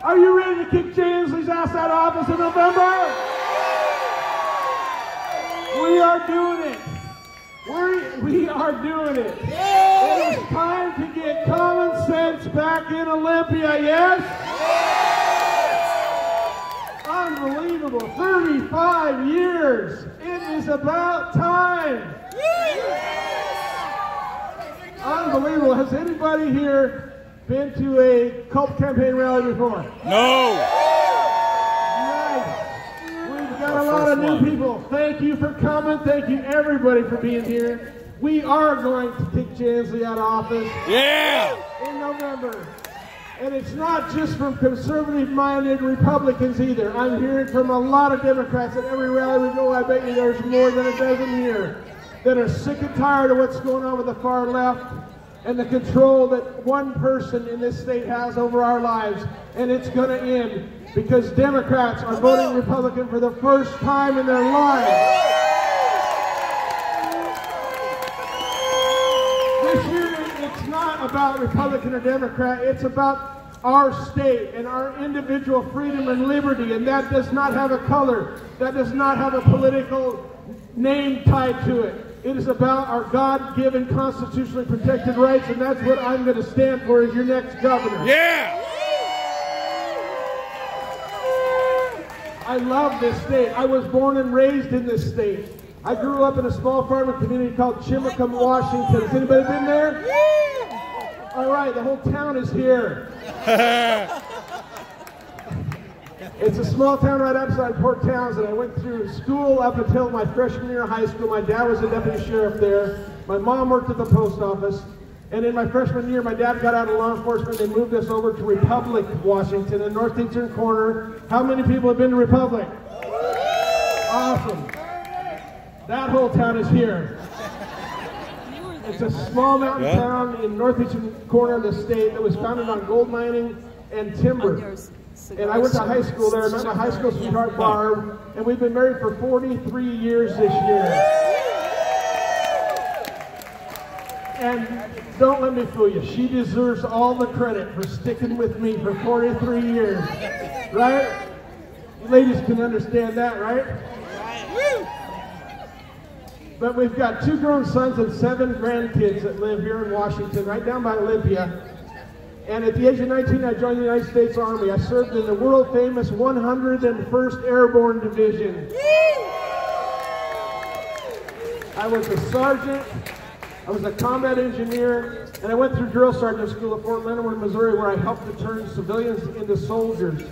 Are you ready to kick Jansley's ass out of office in November? We are doing it. We are doing it. It is time to get common sense back in Olympia, yes? Unbelievable. 35 years. It is about time. Unbelievable. Has anybody here been to a Culp campaign rally before? No. Nice. We've got a lot of new people. Thank you for coming. Thank you everybody for being here. We are going to kick Jansley out of office. Yeah. In November. And it's not just from conservative-minded Republicans either. I'm hearing from a lot of Democrats at every rally we go. I bet you there's more than a dozen here that are sick and tired of what's going on with the far left and the control that one person in this state has over our lives. And it's going to end because Democrats are voting Republican for the first time in their lives. This year, it's not about Republican or Democrat. It's about our state and our individual freedom and liberty. And that does not have a color. That does not have a political name tied to it. It is about our God-given, constitutionally protected rights, and that's what I'm going to stand for as your next governor. Yeah! I love this state. I was born and raised in this state. I grew up in a small farming community called Chimicum, Washington. Has anybody been there? All right, the whole town is here. It's a small town right outside Port Townsend. I went through school up until my freshman year of high school. My dad was a deputy sheriff there. My mom worked at the post office. And in my freshman year, my dad got out of law enforcement. They moved us over to Republic, Washington, in northeastern corner. How many people have been to Republic? Awesome. That whole town is here. It's a small mountain town in northeastern corner of the state that was founded on gold mining and timber. And I went to high school there. I met my high school sweetheart, Barb, and we've been married for 43 years this year. And don't let me fool you. She deserves all the credit for sticking with me for 43 years. Right? You ladies can understand that, right? But we've got 2 grown sons and 7 grandkids that live here in Washington, right down by Olympia. And at the age of 19, I joined the United States Army. I served in the world-famous 101st Airborne Division. I was a sergeant. I was a combat engineer, and I went through drill sergeant school at Fort Leonard, Missouri, where I helped to turn civilians into soldiers.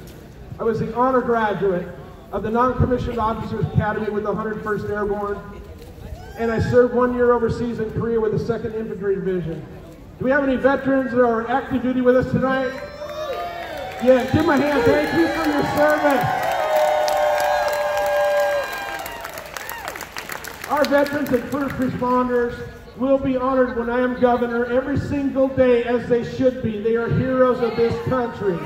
I was the honor graduate of the Non-Commissioned Officers Academy with the 101st Airborne, and I served 1 year overseas in Korea with the 2nd Infantry Division. Do we have any veterans that are active duty with us tonight? Yeah, give them a hand. Thank you for your service. Our veterans and first responders will be honored when I am governor every single day, as they should be. They are heroes of this country.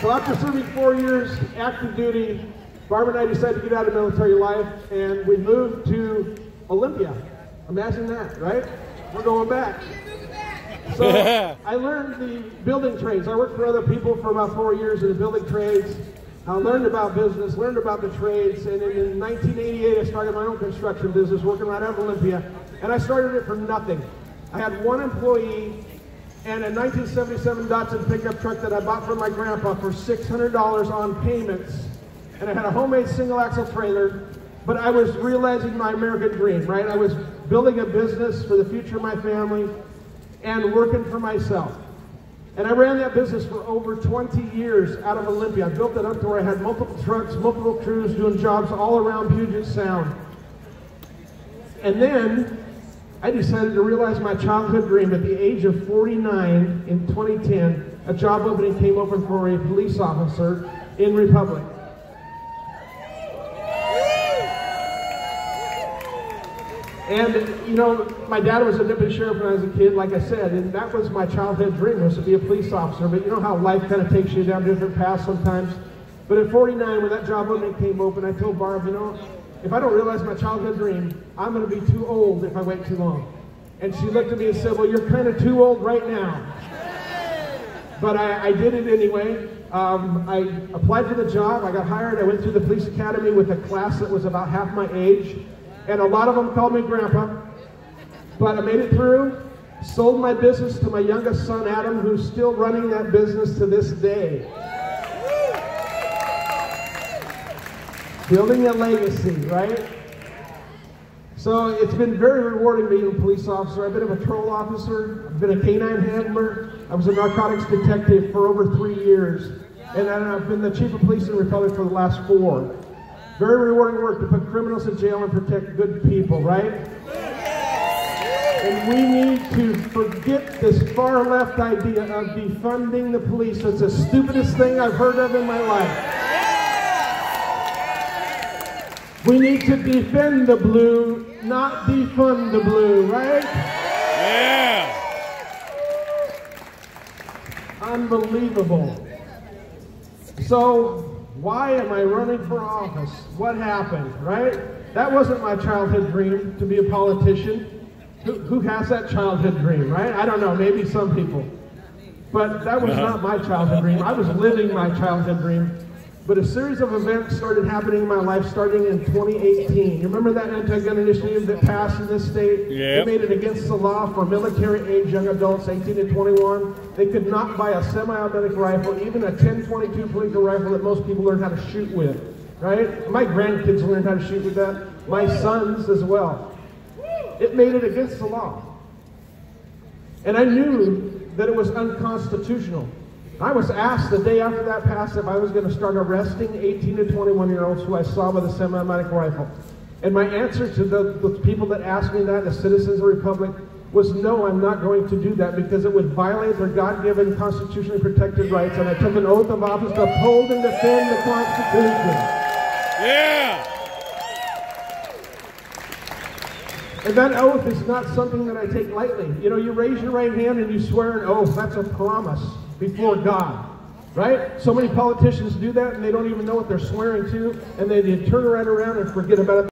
So after serving 4 years active duty, Barb and I decided to get out of military life, and we moved to Olympia. Imagine that, right? We're going back. So I learned the building trades. I worked for other people for about 4 years in the building trades. I learned about business, learned about the trades, and in 1988 I started my own construction business working right out of Olympia, and I started it for nothing. I had 1 employee and a 1977 Datsun pickup truck that I bought from my grandpa for $600 on payments, and I had a homemade single axle trailer, but I was realizing my American dream, right? I was building a business for the future of my family and working for myself. And I ran that business for over 20 years out of Olympia. I built it up to where I had multiple trucks, multiple crews doing jobs all around Puget Sound. And then I decided to realize my childhood dream. At the age of 49 in 2010, a job opening came open for a police officer in Republic. And, you know, my dad was a deputy sheriff when I was a kid, like I said, and that was my childhood dream, was to be a police officer. But you know how life kind of takes you down different paths sometimes? But at 49, when that job opening came open, I told Barb, you know, if I don't realize my childhood dream, I'm going to be too old if I wait too long. And she looked at me and said, well, you're kind of too old right now. But I did it anyway. I applied for the job. I got hired. I went through the police academy with a class that was about half my age. And a lot of them called me Grandpa, but I made it through, sold my business to my youngest son, Adam, who's still running that business to this day. Building a legacy, right? So it's been very rewarding being a police officer. I've been a patrol officer, I've been a canine handler, I was a narcotics detective for over 3 years, and I've been the chief of police in the Republic for the last 4. Very rewarding work to put criminals in jail and protect good people, right? And we need to forget this far left idea of defunding the police. It's the stupidest thing I've heard of in my life. We need to defend the blue, not defund the blue, right? Yeah. Unbelievable. So, why am I running for office? What happened, right? That wasn't my childhood dream, to be a politician. Who has that childhood dream, right? I don't know, maybe some people. But that was not my childhood dream. I was living my childhood dream. But a series of events started happening in my life starting in 2018. You remember that anti-gun initiative that passed in this state? Yep. They made it against the law for military-age young adults, 18 to 21. They could not buy a semi-automatic rifle, even a 10-22 Plinker rifle that most people learn how to shoot with, right? My grandkids learned how to shoot with that. My sons as well. It made it against the law. And I knew that it was unconstitutional. I was asked the day after that passed if I was going to start arresting 18 to 21-year-olds who I saw with a semi-automatic rifle. And my answer to the people that asked me that, the citizens of the Republic, was no, I'm not going to do that because it would violate their God-given constitutionally protected rights, and I took an oath of office to uphold and defend the Constitution. Yeah! And that oath is not something that I take lightly. You know, you raise your right hand and you swear an oath. That's a promise before God. Right? So many politicians do that and they don't even know what they're swearing to, and they turn right around and forget about it.